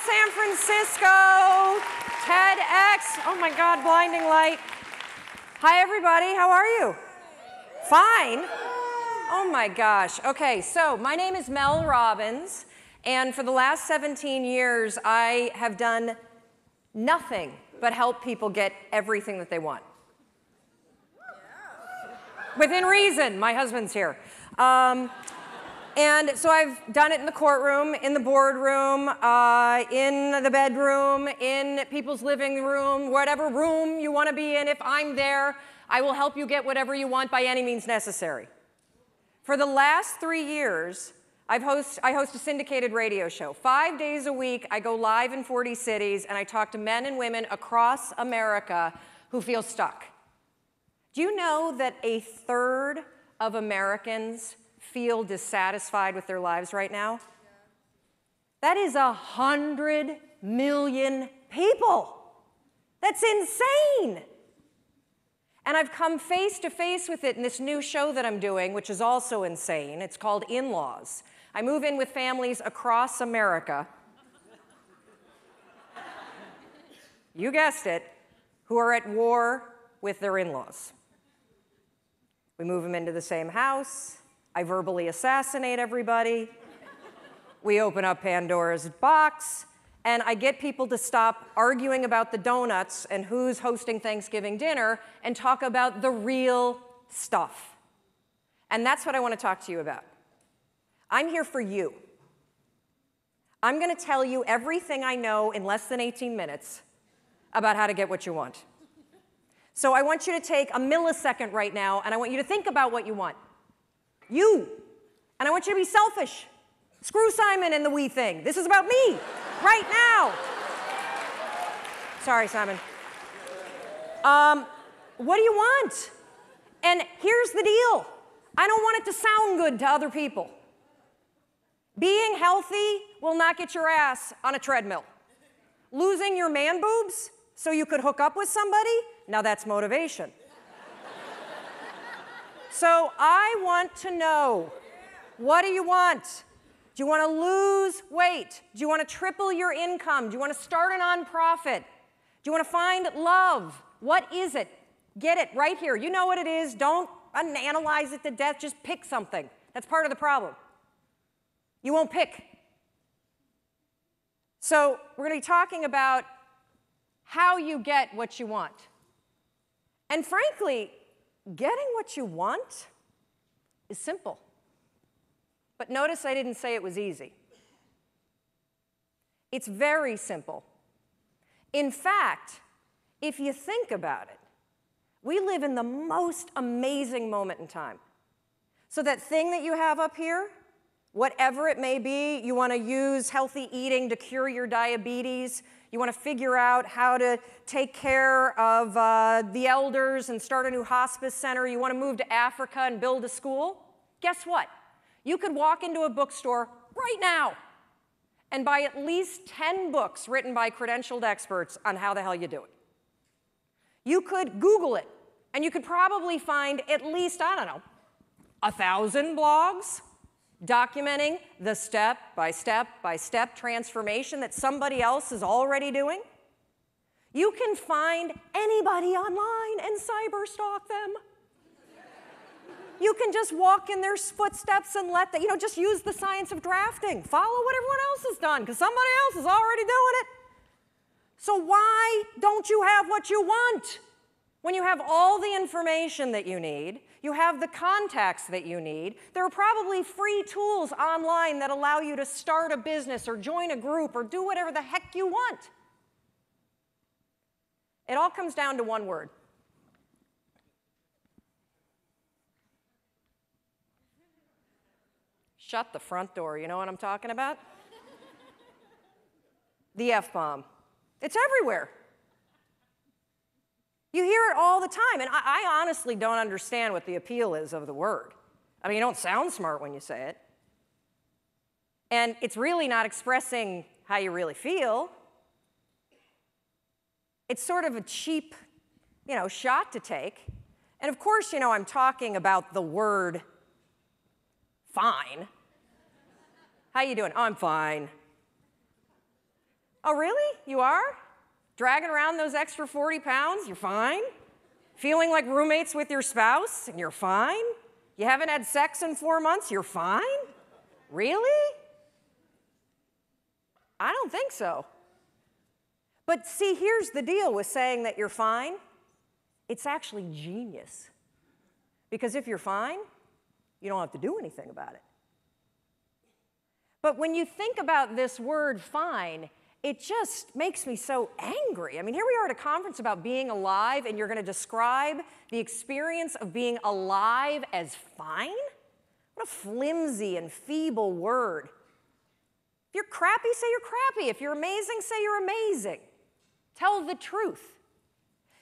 San Francisco, TEDx. Oh my God, blinding light. Hi everybody, how are you? Fine? Oh my gosh. Okay, so my name is Mel Robbins, and for the last 17 years, I have done nothing but help people get everything that they want. Within reason, my husband's here. And so I've done it in the courtroom, in the boardroom, in the bedroom, in people's living room, whatever room you want to be in. If I'm there, I will help you get whatever you want by any means necessary. For the last 3 years, I host a syndicated radio show. 5 days a week, I go live in 40 cities, and I talk to men and women across America who feel stuck. Do you know that a third of Americans feel dissatisfied with their lives right now? That is 100 million people. That's insane. And I've come face to face with it in this new show that I'm doing, which is also insane. It's called In-Laws. I move in with families across America. You guessed it, who are at war with their in-laws. We move them into the same house. I verbally assassinate everybody. We open up Pandora's box, and I get people to stop arguing about the donuts and who's hosting Thanksgiving dinner and talk about the real stuff. And that's what I want to talk to you about. I'm here for you. I'm going to tell you everything I know in less than 18 minutes about how to get what you want. So I want you to take a millisecond right now, and I want you to think about what you want. You. And I want you to be selfish. Screw Simon and the we thing. This is about me, right now. Sorry, Simon. What do you want? And here's the deal. I don't want it to sound good to other people. Being healthy will not get your ass on a treadmill. Losing your man boobs so you could hook up with somebody, now that's motivation. So I want to know, what do you want? Do you want to lose weight? Do you want to triple your income? Do you want to start a nonprofit? Do you want to find love? What is it? Get it right here. You know what it is. Don't analyze it to death. Just pick something. That's part of the problem. You won't pick. So we're going to be talking about how you get what you want. And frankly, getting what you want is simple. But notice I didn't say it was easy. It's very simple. In fact, if you think about it, we live in the most amazing moment in time. So that thing that you have up here, whatever it may be, you want to use healthy eating to cure your diabetes, you want to figure out how to take care of the elders and start a new hospice center, you want to move to Africa and build a school, guess what? You could walk into a bookstore right now and buy at least 10 books written by credentialed experts on how the hell you do it. You could Google it, and you could probably find at least, I don't know, 1,000 blogs documenting the step-by-step transformation that somebody else is already doing. You can find anybody online and cyberstalk them. You can just walk in their footsteps and let them, just use the science of drafting. Follow what everyone else has done, because somebody else is already doing it. So why don't you have what you want? When you have all the information that you need, you have the contacts that you need, there are probably free tools online that allow you to start a business or join a group or do whatever the heck you want. It all comes down to one word. Shut the front door. You know what I'm talking about? The F-bomb. It's everywhere. You hear it all the time, and I honestly don't understand what the appeal is of the word. I mean, you don't sound smart when you say it. And it's really not expressing how you really feel. It's sort of a cheap, shot to take. And of course, I'm talking about the word fine. How you doing? Oh, I'm fine. Oh, really? You are? Dragging around those extra 40 pounds? You're fine? Feeling like roommates with your spouse? And you're fine? You haven't had sex in 4 months? You're fine? Really? I don't think so. But see, here's the deal with saying that you're fine. It's actually genius. Because if you're fine, you don't have to do anything about it. But when you think about this word fine, it just makes me so angry. I mean, here we are at a conference about being alive, and you're going to describe the experience of being alive as fine? What a flimsy and feeble word. If you're crappy, say you're crappy. If you're amazing, say you're amazing. Tell the truth.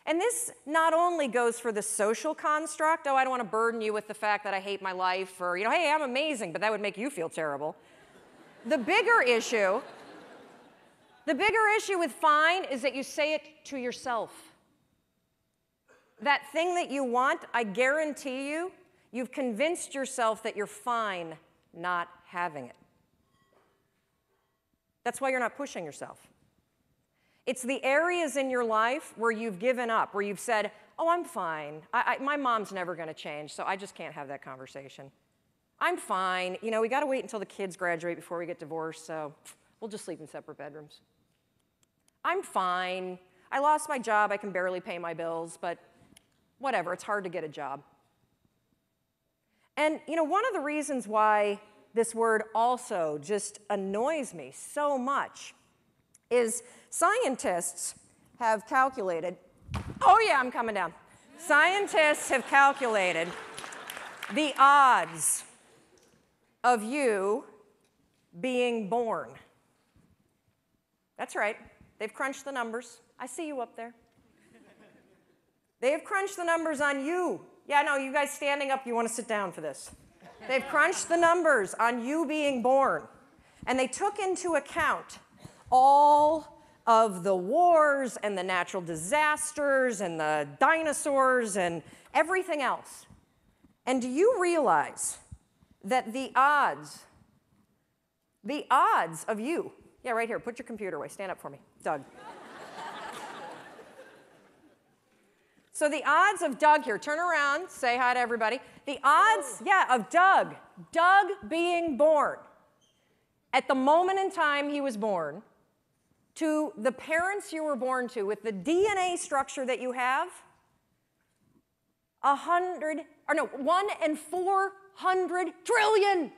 And this not only goes for the social construct, oh, I don't want to burden you with the fact that I hate my life, or, hey, I'm amazing, but that would make you feel terrible. The bigger issue with fine is that you say it to yourself. That thing that you want, I guarantee you, you've convinced yourself that you're fine not having it. That's why you're not pushing yourself. It's the areas in your life where you've given up, where you've said, oh, I'm fine. My mom's never going to change, so I just can't have that conversation. I'm fine. We got to wait until the kids graduate before we get divorced, so we'll just sleep in separate bedrooms. I'm fine. I lost my job. I can barely pay my bills, but whatever. It's hard to get a job. And, one of the reasons why this word also just annoys me so much is scientists have calculated, oh yeah, I'm coming down. Scientists have calculated the odds of you being born. That's right. They've crunched the numbers. I see you up there. They've crunched the numbers on you. Yeah, no, you guys standing up, you want to sit down for this. They've crunched the numbers on you being born. And they took into account all of the wars and the natural disasters and the dinosaurs and everything else. And do you realize that the odds of you, yeah, right here, put your computer away, stand up for me, Doug. So the odds of Doug here, turn around, say hi to everybody. The odds, of Doug being born at the moment in time he was born to the parents you were born to with the DNA structure that you have, 1 in 400 trillion.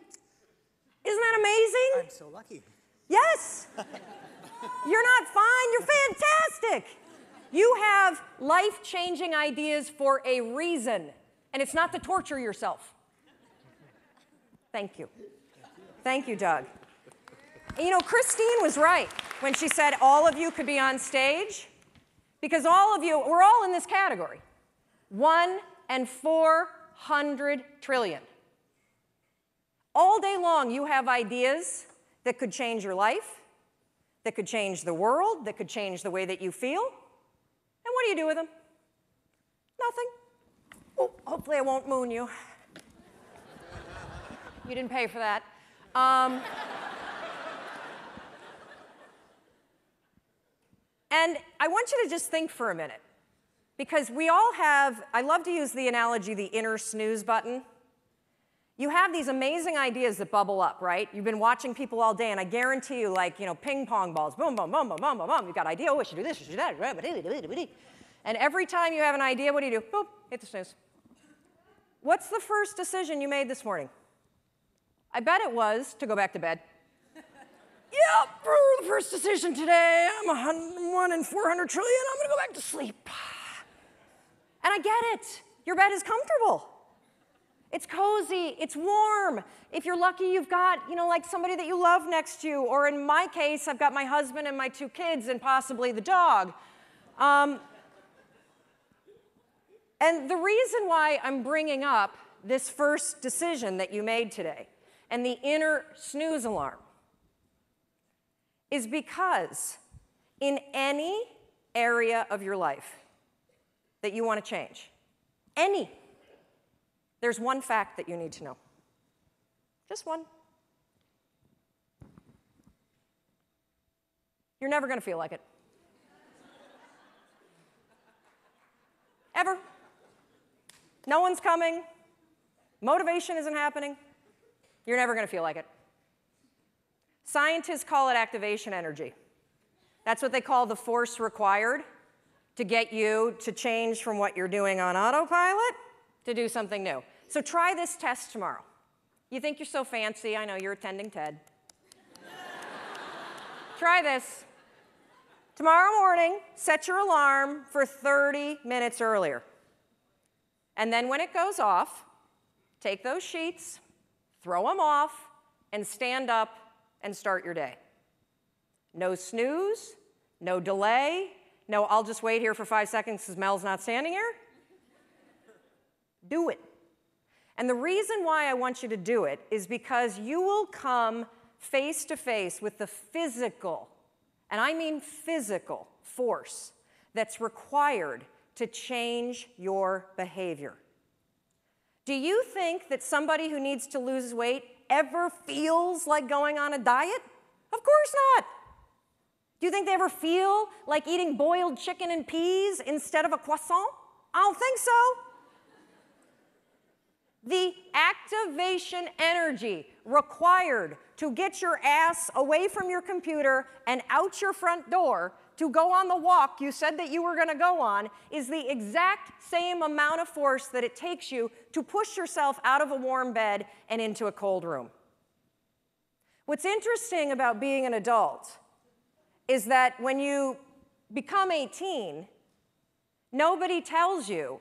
Isn't that amazing? I'm so lucky. Yes. You're not fine, you're fantastic. You have life-changing ideas for a reason, and it's not to torture yourself. Thank you. Thank you, Doug. And Christine was right when she said all of you could be on stage, because all of you, we're all in this category. 1 in 400 trillion. All day long, you have ideas that could change your life, that could change the world, that could change the way that you feel. And what do you do with them? Nothing. Oh, hopefully I won't moon you. You didn't pay for that. And I want you to just think for a minute, because we all have, I love to use the analogy, the inner snooze button. You have these amazing ideas that bubble up, right? You've been watching people all day, and I guarantee you, like, ping pong balls, boom, boom, boom, boom, boom, boom, boom. You've got an idea, oh, I should do this, I should do that. And every time you have an idea, what do? Boop, hit the snooze. What's the first decision you made this morning? I bet it was to go back to bed. Yep, the first decision today, I'm 1 in 400 trillion, I'm gonna go back to sleep. And I get it. Your bed is comfortable. It's cozy, it's warm. If you're lucky, you've got, like somebody that you love next to you, or in my case, I've got my husband and my 2 kids and possibly the dog. And the reason why I'm bringing up this first decision that you made today and the inner snooze alarm is because in any area of your life that you want to change, there's one fact that you need to know. Just one. You're never going to feel like it. Ever. No one's coming. Motivation isn't happening. You're never going to feel like it. Scientists call it activation energy. That's what they call the force required to get you to change from what you're doing on autopilot to do something new. So try this test tomorrow. You think you're so fancy. I know you're attending TED. Try this. Tomorrow morning, set your alarm for 30 minutes earlier. And then when it goes off, take those sheets, throw them off, and stand up and start your day. No snooze, no delay, no I'll just wait here for 5 seconds because Mel's not standing here. Do it. And the reason why I want you to do it is because you will come face to face with the physical, and I mean physical, force that's required to change your behavior. Do you think that somebody who needs to lose weight ever feels like going on a diet? Of course not. Do you think they ever feel like eating boiled chicken and peas instead of a croissant? I don't think so. The activation energy required to get your ass away from your computer and out your front door to go on the walk you said that you were going to go on is the exact same amount of force that it takes you to push yourself out of a warm bed and into a cold room. What's interesting about being an adult is that when you become 18, nobody tells you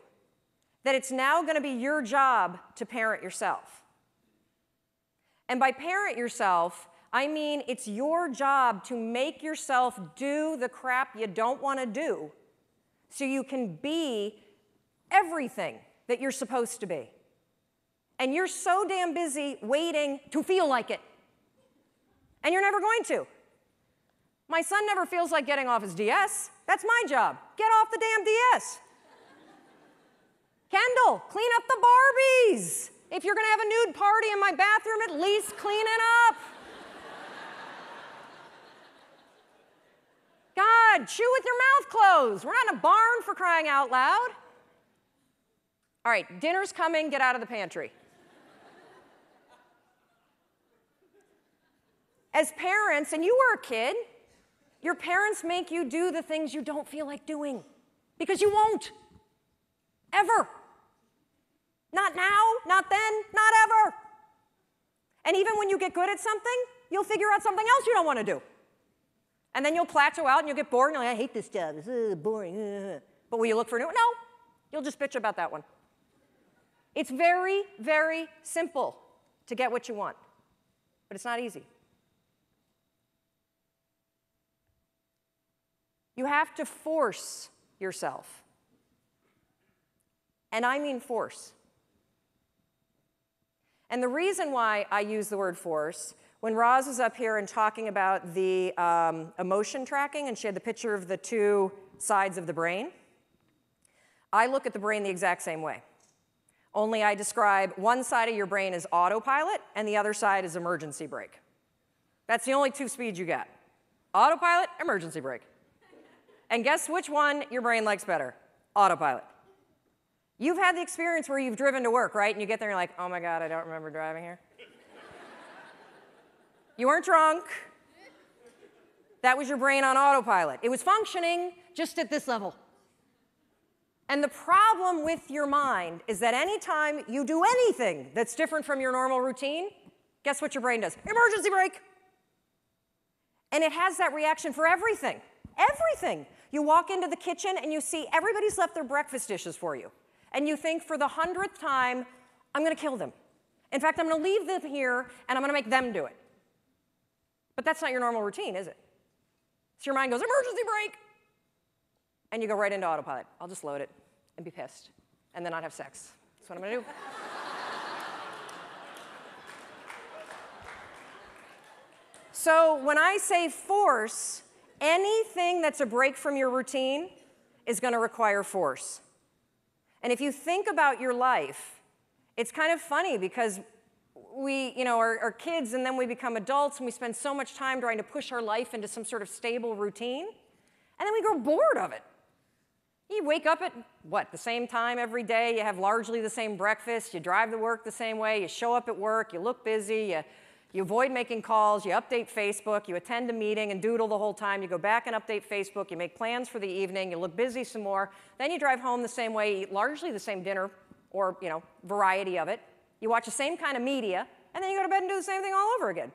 that it's now going to be your job to parent yourself. And by parent yourself, I mean it's your job to make yourself do the crap you don't want to do so you can be everything that you're supposed to be. And you're so damn busy waiting to feel like it. And you're never going to. My son never feels like getting off his DS. That's my job. Get off the damn DS. Kendall, clean up the Barbies. If you're going to have a nude party in my bathroom, at least clean it up. God, chew with your mouth closed. We're not in a barn for crying out loud. All right, dinner's coming. Get out of the pantry. As parents, and you were a kid, your parents make you do the things you don't feel like doing because you won't. Ever. Not now, not then, not ever. And even when you get good at something, you'll figure out something else you don't want to do. And then you'll plateau out and you'll get bored and you're like, I hate this job, it's boring. But will you look for a new one? No, you'll just bitch about that one. It's very, very simple to get what you want, but it's not easy. You have to force yourself. And I mean force. And the reason why I use the word force, when Roz was up here and talking about the emotion tracking, and she had the picture of the two sides of the brain, I look at the brain the exact same way. Only I describe one side of your brain as autopilot, and the other side is emergency brake. That's the only two speeds you get. Autopilot, emergency brake. And guess which one your brain likes better? Autopilot. You've had the experience where you've driven to work, right? And you get there and you're like, oh my God, I don't remember driving here. You weren't drunk. That was your brain on autopilot. It was functioning just at this level. And the problem with your mind is that anytime you do anything that's different from your normal routine, guess what your brain does? Emergency brake. And it has that reaction for everything. Everything. You walk into the kitchen and you see everybody's left their breakfast dishes for you. And you think for the 100th time, I'm going to kill them. In fact, I'm going to leave them here and I'm going to make them do it. But that's not your normal routine, is it? So your mind goes, emergency brake. And you go right into autopilot. I'll just load it and be pissed and then not have sex. That's what I'm going to do. So when I say force, anything that's a break from your routine is going to require force. And if you think about your life, it's kind of funny because we, are kids, and then we become adults, and we spend so much time trying to push our life into some sort of stable routine, and then we grow bored of it. You wake up at, the same time every day, you have largely the same breakfast, you drive to work the same way, you show up at work, you look busy, you avoid making calls, you update Facebook, you attend a meeting and doodle the whole time, you go back and update Facebook, you make plans for the evening, you look busy some more, then you drive home the same way, eat largely the same dinner, or, variety of it. You watch the same kind of media, and then you go to bed and do the same thing all over again.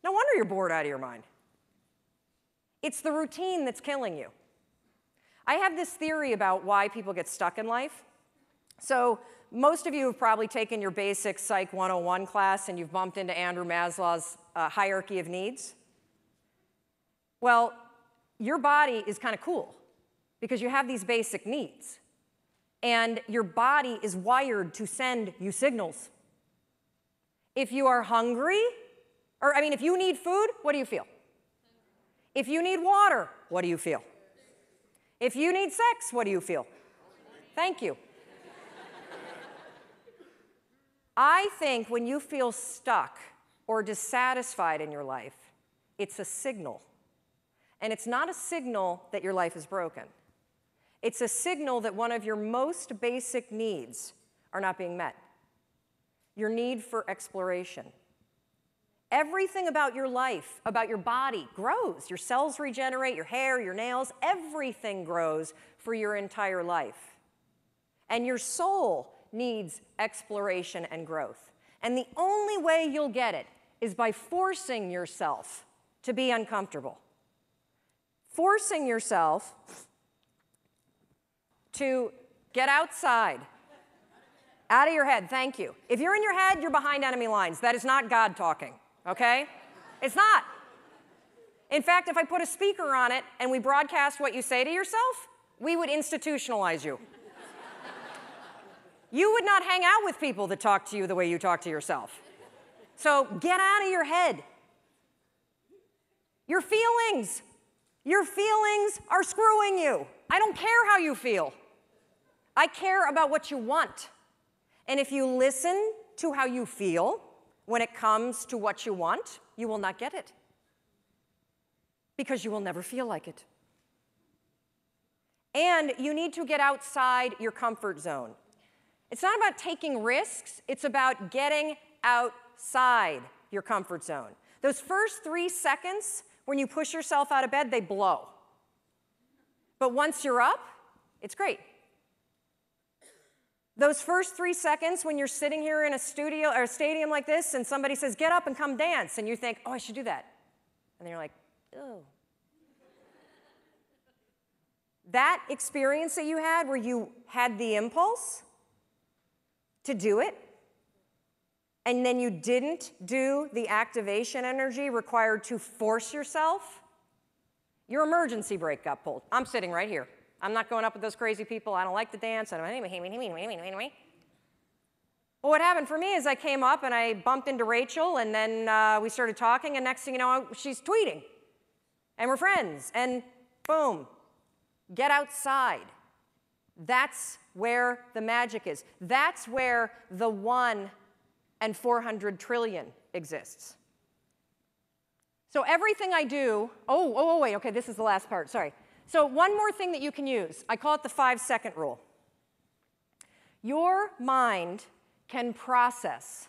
No wonder you're bored out of your mind. It's the routine that's killing you. I have this theory about why people get stuck in life. So most of you have probably taken your basic Psych 101 class, and you've bumped into Andrew Maslow's hierarchy of needs. Well, your body is kind of cool because you have these basic needs. And your body is wired to send you signals. If you are hungry, if you need food, what do you feel? If you need water, what do you feel? If you need sex, what do you feel? Thank you. I think when you feel stuck or dissatisfied in your life, it's a signal. And it's not a signal that your life is broken. It's a signal that one of your most basic needs are not being met. Your need for exploration. Everything about your life, about your body, grows. Your cells regenerate, your hair, your nails, everything grows for your entire life. And your soul needs exploration and growth. And the only way you'll get it is by forcing yourself to be uncomfortable. Forcing yourself to get outside. Out of your head, thank you. If you're in your head, you're behind enemy lines. That is not God talking. Okay? It's not. In fact, if I put a speaker on it and we broadcast what you say to yourself, we would institutionalize you. You would not hang out with people that talk to you the way you talk to yourself. So get out of your head. Your feelings are screwing you. I don't care how you feel. I care about what you want. And if you listen to how you feel, when it comes to what you want, you will not get it. Because you will never feel like it. And you need to get outside your comfort zone. It's not about taking risks, it's about getting outside your comfort zone. Those first 3 seconds when you push yourself out of bed, they blow. But once you're up, it's great. Those first 3 seconds when you're sitting here in a studio or a stadium like this and somebody says, get up and come dance, and you think, oh, I should do that. And then you're like, oh. That experience that you had where you had the impulse to do it, and then you didn't do the activation energy required to force yourself, your emergency brake got pulled. I'm sitting right here. I'm not going up with those crazy people. I don't like to dance. But what happened for me is I came up and I bumped into Rachel, and then we started talking, and next thing you know, she's tweeting. And we're friends, and boom, get outside. That's where the magic is. That's where the 1 in 400 trillion exists. So everything I do, wait, okay, this is the last part, sorry. So one more thing that you can use, I call it the 5-second rule. Your mind can process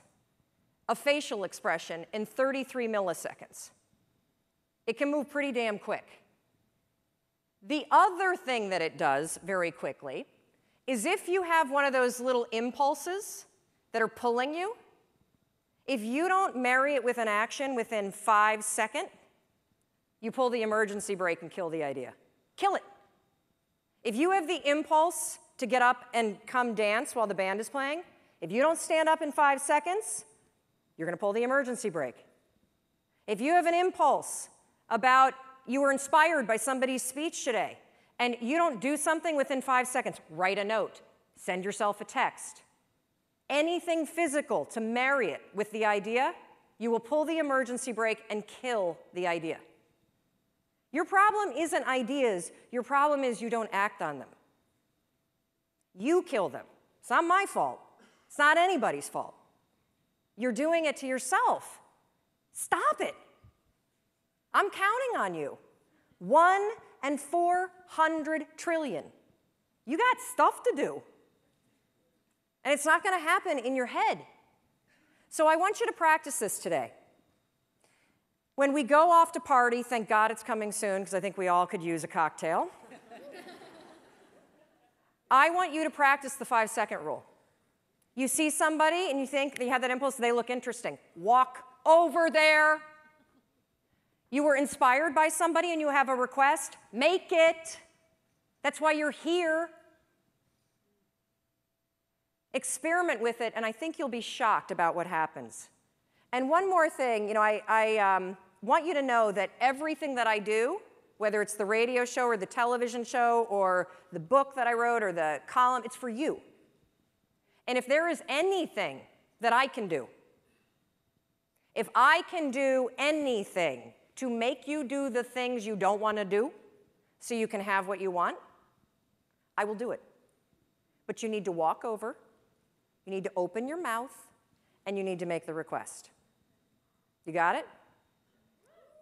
a facial expression in 33 milliseconds. It can move pretty damn quick. The other thing that it does very quickly is if you have one of those little impulses that are pulling you, if you don't marry it with an action within 5 seconds, you pull the emergency brake and kill the idea. Kill it. If you have the impulse to get up and come dance while the band is playing, if you don't stand up in 5 seconds, you're going to pull the emergency brake. If you have an impulse about you were inspired by somebody's speech today, and you don't do something within 5 seconds, write a note, send yourself a text. Anything physical to marry it with the idea, you will pull the emergency brake and kill the idea. Your problem isn't ideas. Your problem is you don't act on them. You kill them. It's not my fault. It's not anybody's fault. You're doing it to yourself. Stop it. I'm counting on you. 1 in 400 trillion. You got stuff to do. And it's not going to happen in your head. So I want you to practice this today. When we go off to party, thank God it's coming soon, because I think we all could use a cocktail. I want you to practice the 5-second rule. You see somebody and you think you have that impulse, they look interesting. Walk over there. You were inspired by somebody and you have a request, make it. That's why you're here. Experiment with it, and I think you'll be shocked about what happens. And one more thing, I want you to know that everything that I do, whether it's the radio show or the television show or the book that I wrote or the column, it's for you. And if there is anything that I can do, if I can do anything to make you do the things you don't want to do so you can have what you want, I will do it. But you need to walk over, you need to open your mouth, and you need to make the request. You got it?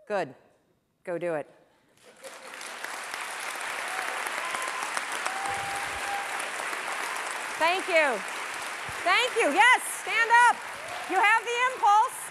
Good. Go do it. Thank you. Thank you. Yes, stand up. You have the impulse.